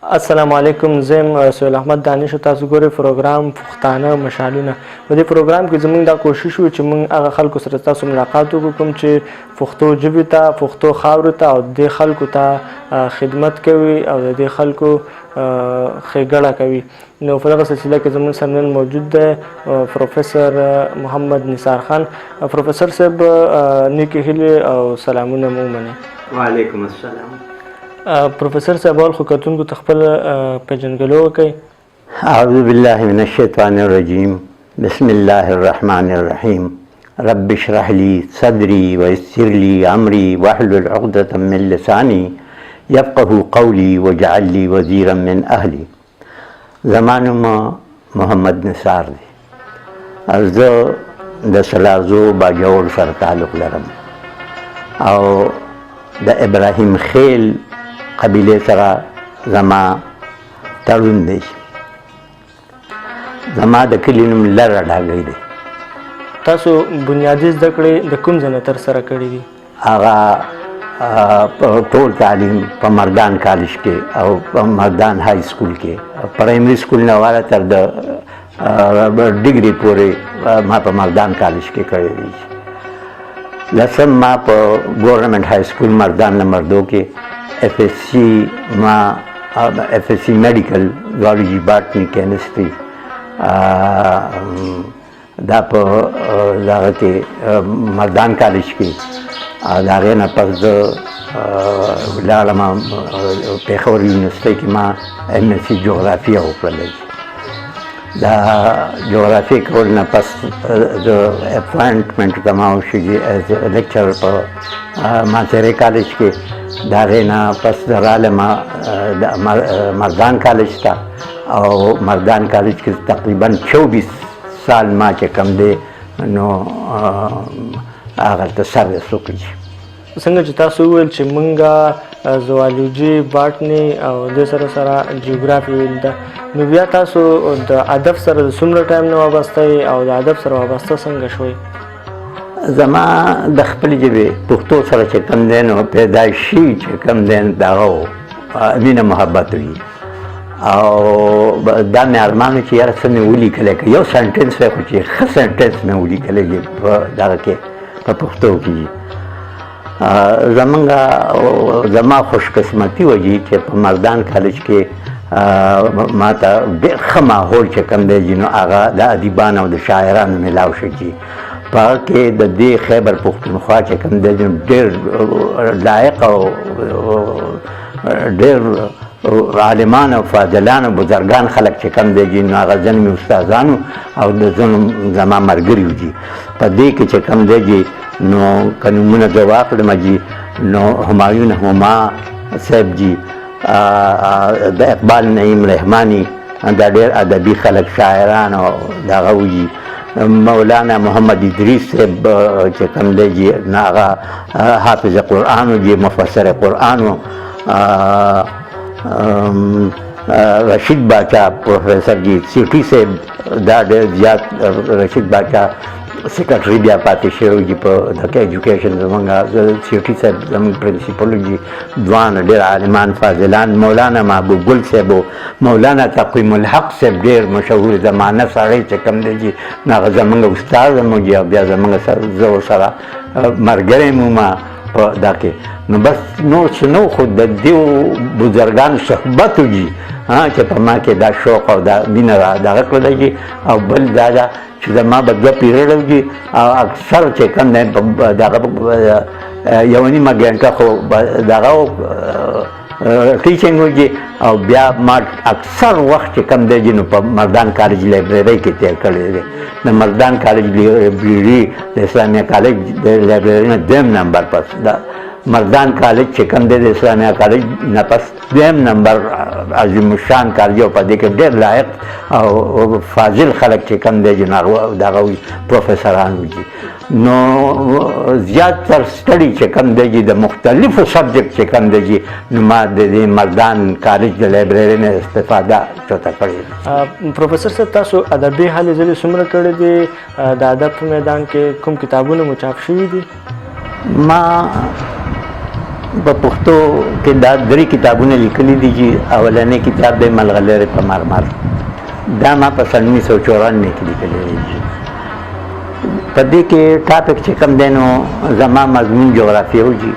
السلام علیکم. زم سهیل احمد دانش. تاسو ګورئ پروګرام پښتانه مشالونه. په دې پروګرام کې زموږ دا کوشش وي چې موږ هغه خلکو سره تاسو ملاقات وکړو کوم چې پښتو ژبې ته، پښتو خاورې ته او د خلکو ته خدمت کوي او د خلکو ښېګړه کوي. نو په دغه سلسله کې زموږ سره نن موجود دی پروفیسر محمد نثار خان. پروفیسر صاحب نیکې هیلې او سلامونه مو ومنئ. وعلیکم السلام. پروفیسر صاحب اول خو کتونکو ته خپل پیژندګلو وکړئ. اعوذ بالله من الشیطان الرجیم. بسم الله الرحمن الرحیم. رب اشرح لي صدري ويسر لي امري واحلل عقدة من لساني يفقهوا قولي واجعل لي وزيرا من اهلي. زمانم محمد نثار دی. زه د سلازو باجوړ سره تعلق لرم او د ابراهیم خیل قبیله سره زما تړون دی. زما د کلي نوم لره ډاګی دی. تاسو بنیادي زده کړې د کوم ځای نه ترسره کړې دي؟ هغه ټول تعلیم په مردان کالج کې او په مردان های سکول کې، پرایمري سکول نه والا تر د ډیګري پورې ما په مردان کالج کې کړی دی. لسم ما په ګورنمنټ های سکول مردان نمبر 2 کې ایف ایس سی ما ایف ایس سی میډیکل زولوجي باټني کیمستري دا په دغه کې مردان کالج کې د هغې نه پس زه لاړم پېښور یونیورسټۍ کې ما ایم ایس سی جغرافیه وکړله. دا جغرافیه کول نه پس د اپاینټمنټ زما وشي ایز لیکچرر په مانسهرې کالج کې. د هغې نه پس زه رالم مردان کالج ته او مردان کالج کې تقریبا 24 سال ما چې کوم دی نو هغه ته سروس وکړي. څنګه چې تاسو وویل چې مونږ زوالوجي باټني او د سره سره جیوګرافي ویل ده، نو بیا تاسو د ادب سره د څومره ټایم نه وابسته او د ادب سره وابسته څنګه شوئ؟ زما د خپلې ژبې پښتو سره چې کوم دی نو پیدایشي چې کوم دی دغه مینه محبت وي او دا مې ارمان و چې یاره څه مې ولیکلی که یو سنټنس وی خو چې ښه سنټنس مې ولیکلی وي په دغه کې په پښتو کې. زما خوشقسمتي وه چې په مردان کالج کې ما ته ډېر ښه ماحول چې کوم دی نو هغه د ادیبانو او د شاعرانو میلاو شو چې په هغه کې د دې خیبر پښتونخوا چې کوم دی ډېر لایق او ډېر عالمان او فاضلان او بزرګان خلک چې کوم دی نو هغه ځینې مې استادانو او د ځینو زما ملګري دي. په دې کې چې کوم دی نو که نومونه زه واخلم نو همایون هما صاحب جي، د اقبال نعیم رحماني، دا ډېر ادبي خلک شاعران او دغه وي. مولانا محمد ادریس صاحب چې کوم دی نو هغه حافظ قرآن و مفسر قرآن و. رشید باچا پروفیسر جی سیټي صاحب دا ډېر زیات رشید باچا سیکرټري بیا پاتې شوی دي په دغه ایجوکیشن. زموږ سیټي صاحب زموږ پرنسپل دي، دواړه ډېر عالمان فاضلان. مولانا محبوب ګل صاحب او مولانا تقویم الحق صاحب ډېر مشهور زمانه سړی چې کوم دی نو هغه زموږ استاد هم دي او بیا زموږ زه ورسره ملګری یم ما په دا کې. نو بس نور څه نه خو د دې بزرګانو صحبت وي چې په ما کې دا شوق او دا مینه دغه کړی او بل دا ده چې زما به 2 پیریډ وي او اکثر چې کوم دی دغه 1.5 ګنټه خو دغه ټیچنګ وي او بیا ما اکثر وخت چې کوم دی نو په مردان کالج لایبرري کې تیر کړی دی. د مردان کالج لایبرري د اسلامیه کالج د لایبرري نه 2 نمبر پس مردان کالج چې کوم دی د اسلامیه کالج نه پس 2 نمبر عظیم الشان کالج او په دې کې ډېر لایق او فاضل خلک چې کوم دی دغه وي پروفیسران وي. نو زیاتر سټډي چې کوم دی د مختلفو سبجیکټ چې کوم دی نو ما د دې مردان کالج د لایبرري نه استفاده چوته کړې. پروفیسر صاحب تاسو ادبي هلې ځلې څومره کړې دي؟ د ادب په میدان کې کوم کتابونه مو چاپ شوي دي؟ ما په پښتو کې دا درې کتابونه لیکلي دي چې اولنی کتاب دی ملغلرې په مرمر، دا ما په 1994 کې لیکلی دی. په دې کې ټاپک چې کوم دی نو زما مضمون جغرافیه وجي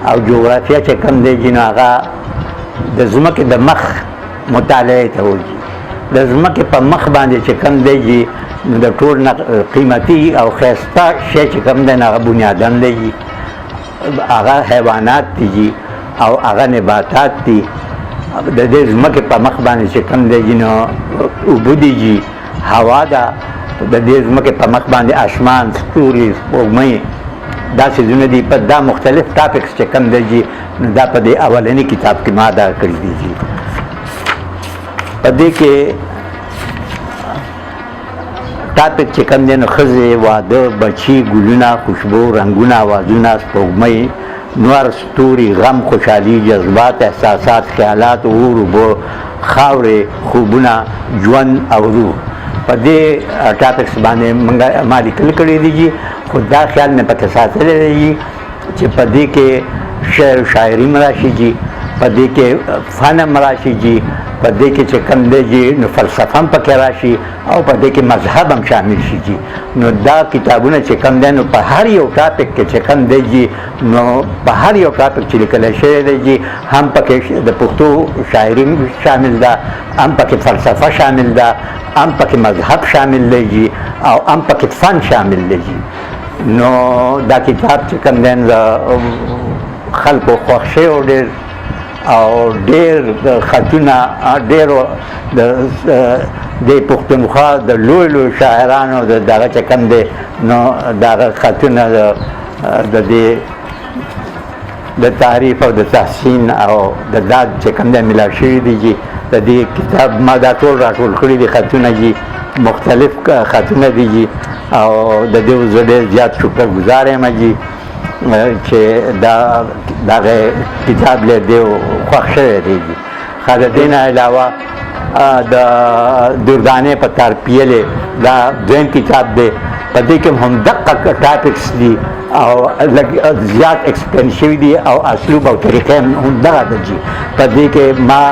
او جغرافیه چې کوم دی چې نو هغه د ځمکې د مخ مطالعې ته وجي. د ځمکې په مخ باندې چې کوم دی چې نو د ټول نه قیمتي او ښایسته شی چې کوم دی نو هغه بنیادن دی، هغه حیوانات دي او هغه نباتات دي. د دې ځمکې په مخ باندې چې کوم دی نو اوبه دي، هوا ده، د دې ځمکې په مخ باندې اسمان، ستوري، سپوږمۍ، دا څیزونه دي. په دا مختلف ټاپکس چې کوم دی نو دا په دې اولني کتاب کې ما دا کړي دي. په دې کې ټاپک چې کوم دی نو ښځې، واده، بچي، ګلونه، خوشبو، رنګونه، اوازونه، سپوږمۍ، نور، ستوري، غم، خوشحالي، جذبات، احساسات، خیالات، اور، اوبه، خاورې، خوبونه، ژوند او روح. په دې ټاپکس باندې ما لیکل کړي دي، خو دا خیال مې پکې ساتلی دی چې په دې کې شعر و شاعري هم راشي جي، په دې کې فن هم راشي جي، په دې کې چې کوم دی نو فلسفه هم پکې راشي او په دې کې مذهب هم شامل شي جي. نو دا کتابونه چې کوم دی نو په هر یو ټاپک کې چې کوم دی جي نو په هر یو ټاپک چې لیکلی شوی دی جي، هم پکې د پښتو شاعري شامل ده، هم پکې فلسفه شامل ده، هم پکې مذهب شامل دی جي او هم پکې فن شامل دی جي. نو دا کتاب چې کوم دی د خلکو خوښ شوی ډېر او ډېر خطونه ډېرو د پښتونخوا د لوی شاعرانو دغه چې کوم دی نو دغه خطونه د دې د تعریف او د تحسین او د داد چې کوم دی ملاو شوي دي جي. د دې کتاب ما دا ټول راټول کړي دي خطونه جي، مختلف خطونه دي جي او د دې زه ډېر زیات شکرګزار یم جي چې دغه کتاب له دې خوښ شوی دی. خو د دې نه علاوه د دردانې په ترپیلې دا دویم کتاب دی، په دې کې هم دقه ټاپکس دي او زیات ایکسپلین شوي دي او اسلوب او طریقې هم دغه ده جي. په دې کې ما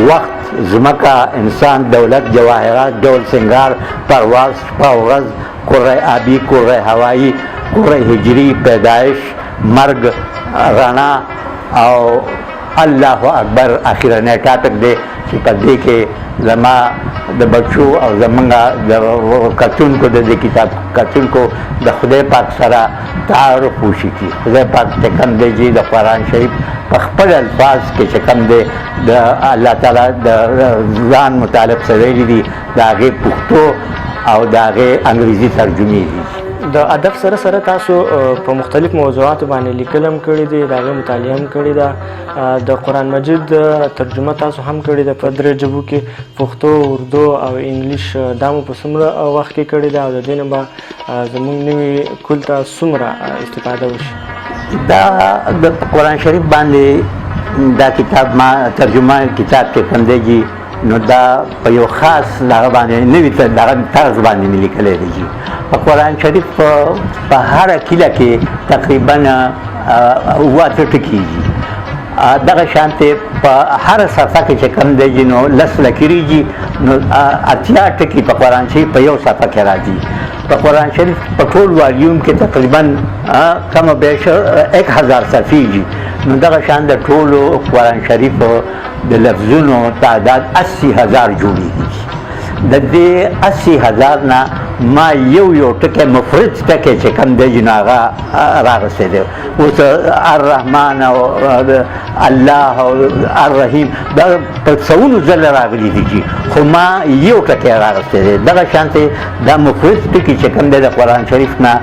وخت، ځمکه، انسان، دولت، جواهرات، ډول سنگار، پرواز، شپه او ورځ، کره آبی، کره هوایی، کره هجری، پیدایش، مرګ، رڼا او الله اکبر اخرنی ټاپک دی چې په دې کې زما د بچو او زمونږ د کتونکو د دې کتاب کتونکو د خدای پاک سره تعارف وشي. خدای پاک چې کوم دی چې د قرآن شریف په خپل الفاظ کې چې کوم دی د الله تعالی د ځان متعلق څه ویلي دي، د هغې پښتو او د هغې انګریزي ترجمې دي. د ادب سره سره تاسو په مختلف موضوعاتو باندې لیکل هم کړي دي، د هغې مطالعه هم کړې ده، د قرآن مجید ترجمه تاسو هم کړې ده په 3 ژبو کې، پښتو، اردو او انګلیش. دا مو په څومره وخت کې کړې ده او د دې نه به زموږ نوي کل ته څومره استفاده وشي؟ دا د قرآن شریف باندې دا کتاب ما ترجمه کتاب کې کوم دی نو دا په یو خاص دغه باندې نوي طرز باندې مې لیکلی دی. په قرآن شریف په هره کیله کې تقریبا 8 ټکي دي. دغه شانتې په هر صفحه کې چې کوم دی نو 10 لکیریږي، نو 80 ټکي په قرآن شریف په یو صفحه کې راځي. په قرآن شریف په ټول والیوم کې تقریبا کم و بیش 1000 صفحې دي. نو دغه شان د ټولو قرآن شریف د لفظونو تعداد 80,000 جوړیږي. د دې 80,000 نه ما یو ټکی مفرد ټکی چې کوم دی نو هغه راغستی دی. اوس الرحمن او الله او الرحیم دا په سوونو ځله راغلي دي، خو ما یو ټکی راغستی دی. دغه شانتې دا مفرد ټکي چې کوم دی د قرآن شریف نه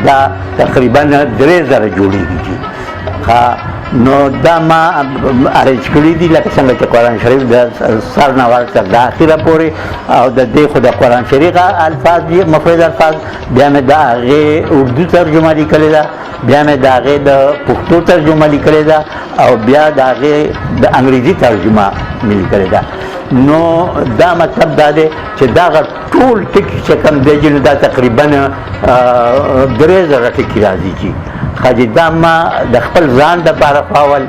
دا تقریبا 3000 جوړیږي. نو دا ما ارینج کړي دي لکه څنګه چې قرآن شریف د سر نه ورته د اخره پورې او د دې خو د قرآن شریف الفاظ دي مفرد الفاظ، بیا مې د هغې اردو ترجمه لیکلې ده، بیا مې د هغې د پښتو ترجمه لیکلې ده او بیا د هغې د انګریزي ترجمه مې لیکلې ده. نو دا مطلب دا دی چې دغه ټول ټکي چې کوم دی نو دا تقریبا 3000 ټکي راځي. حاجي دا ما د خپل ځان دپاره خواول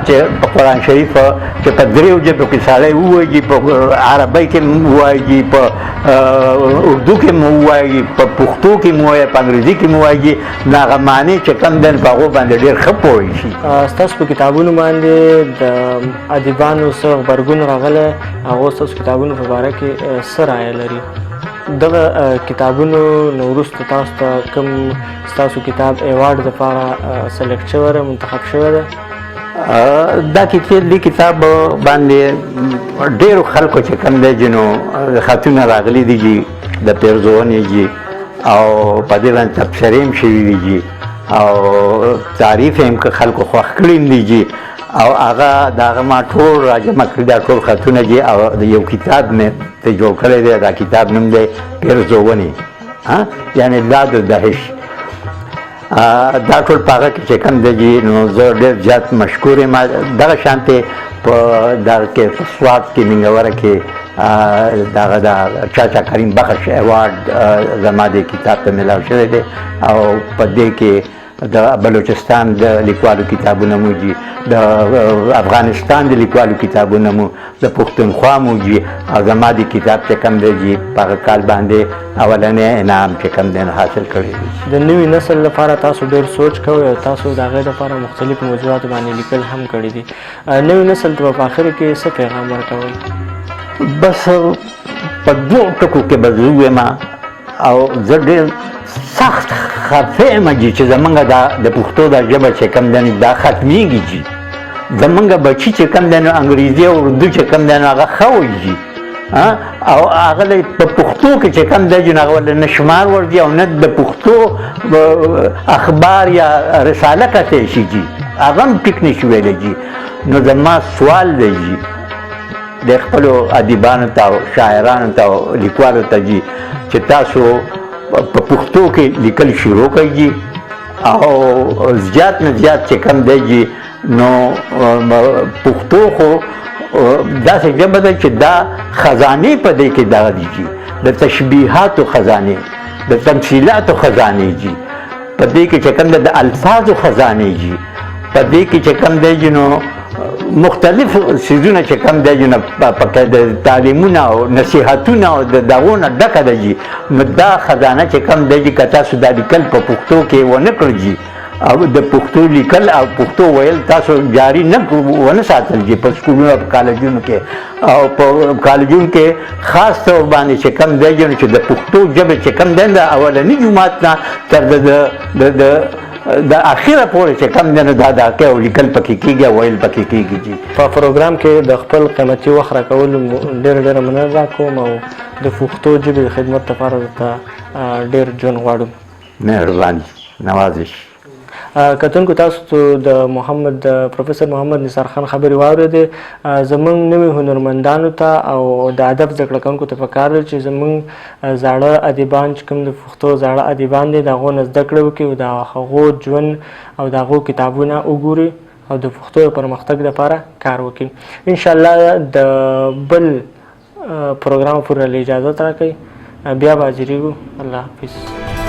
چې په قرآن شریف چې په دریو ژبو کې سړی ووایي په عربۍ کې م ووایي په اردو کې م ووایي په پښتو کې م ووایي په انګریزي کې م ووایي نو هغه معنی چې کوم دی په هغو باندې ډېر ښه پوه شي. ستاسو په کتابونو باندې د ادیبانو څه غبرګون راغلی هغو ستاسو کتابونو په باره کې څه رایه لري؟ دغه کتابونو نه وروسته تاسو ته کوم ستاسو کتاب ایوارډ دپاره سلیکټ شوی دی منتخب شوی دی؟ دا دې کتاب باندې ډېرو خلکو چې کوم دی چې نو خطونه راغلي دي چې د پیرزونې دي او په دې باندې تبصرې هم شوي دي چې او تعریف هم که خلکو خوښ کړي دي چې او هغه د هغه ما ټول راجمع کړي دا ټول خطونه دي او د یو کتاب مې ته جوړ کړی دی. دا کتاب نوم دی پیرزونې یعنې لا د دهش. دا ټول په هغه کې چې کوم دی نو زه ډېر زیات مشکور یم. دغه شانتې په دغه کې په سوات کې منګوره کې دغه د چاچا کریم بخش ایوارډ زما د کتاب ته میلاو شوی دی او په دې کې د بلوچستان د لیکوالو کتابونه مو دي، د افغانستان د لیکوالو کتابونه مو، د پښتونخوا مو دي او زما د کتاب چې کوم دی په هغه کال باندې اولنی انعام چې کوم دی حاصل کړی دی. د نوي نسل لپاره تاسو ډېر سوچ کوئ او تاسو د هغې لپاره مختلف موضوعاتو باندې لیکل هم کړي دي. نوي نسل ته په آخر کې څه پیغام ورکوئ؟ بس په دوو ټکو کې به زه ووایم او زه ډېر سخت خفه یم چې زمونږ د پښتو دا ژبه چې کوم دی دا ختمیږي چې زمونږ بچي چې کوم دی نو انګریزي او اردو چې کوم دی نو هغه ښه وایي او هغه په پښتو کې چې کوم دی نو هغه ورله نه شمار ورځي او نه د پښتو اخبار یا رساله کتی شي چې هغه هم ټیک نه شي ویلی چې نو زما سوال دی د خپلو ادیبانو ته او شاعرانو ته او لیکوالو ته چې تاسو په پښتو کې لیکل شروع کړئ او زیات نه زیات چې کوم دی نو پښتو خو داسې ژبه ده چې دا خزانې په دې کې دغه دي د تشبیهاتو خزانې، د تمثیلاتو خزانې دي په دې کې چې کوم دی د الفاظو خزانې دي په دې کې چې کوم دی نو مختلف څیزونه چې کوم دی نو پکې د تعلیمونه او نصیحتونه او د دغو نه ډکه ده نو دا خزانه چې کوم دی که تاسو دا لیکل په پښتو کې ونه کړئ او د پښتو لیکل او پښتو ویل تاسو جاري ونه ساتل په سکولونو او په کالجونو کې او په کالجونو کې خاص طور باندې چې کوم دی چې د پښتو ژبې چې کوم دی د اولني جومات نه تر د اخره پورې چې کوم دی نو دا داقع او لیکل پکې کېږي او ویل پکې کېږي. په پروګرام کې د خپل قیمتي وخت راکولو ډېره مننه کوم او د پښتو ژبې د خدمت لپاره درته ډېر ژوند غواړم. مهرباني، نوازش. کتونکو تاسو د پروفیسر محمد نثار خان خبرې واورېدې. زموږ نوي هنرمندانو ته او د ادب زده کړه کوونکو ته پکار ده چې زموږ زاړه ادیبان چې کوم د پښتو زاړه ادیبان دي د هغو نه زده کړه وکړي او د هغو ژوند او د هغو کتابونه وګوري او د پښتو د پرمختګ لپاره کار وکړي. انشاءالله د بل پروګرام پورې اجازت راکړئ، بیا به حاضرېږو. الله حافظ.